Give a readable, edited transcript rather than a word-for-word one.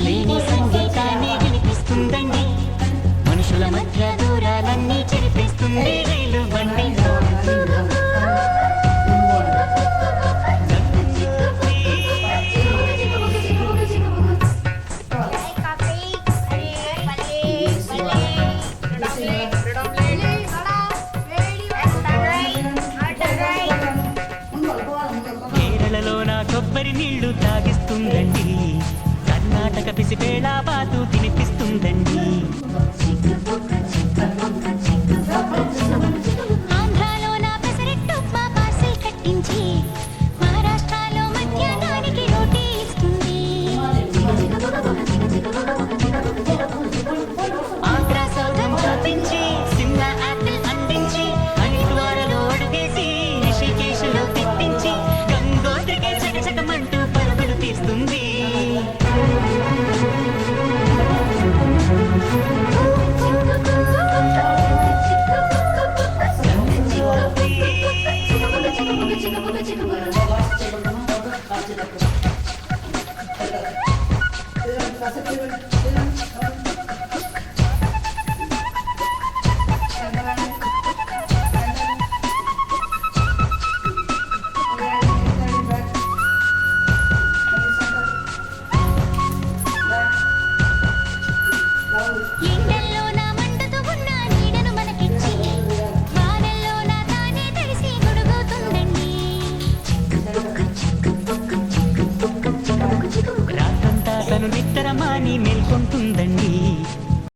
లేని సంగీతాన్ని వినిపిస్తుందండి, మనుషుల మధ్య దూరాలన్నీ చెరిపేస్తుంది రైలు బండి. కేరళలో నా కొబ్బరి నీళ్లు తాగిస్తుందండి, కర్ణాటక పిసిపేళ బాతు తినిపిస్తుందండి. ఆంధ్రాలో నా పెసరెట్టు ఉప్మా పార్సిల్ కట్టించి, మహారాష్ట్రలో మధ్యాహ్నానికి రోటీ ఇస్తుంది. ఆంధ్రా సౌధం చూపించి, సిమ్లా యాపిల్ అందించి, హరిద్వారలో అడుగేసి, రిషికేశ్లో తిప్పించి, గంగోత్రికి చకచకమంటూ పరుగులు తీస్తుంది. ఎండల్లో నా మండుతూ ఉన్న నీడను మనకిచ్చి, వానల్లో నా తానే తడిసి గొడుగుతుందండి. రాత్రంతా తను నిద్రమాని మేల్కొంటుందండి,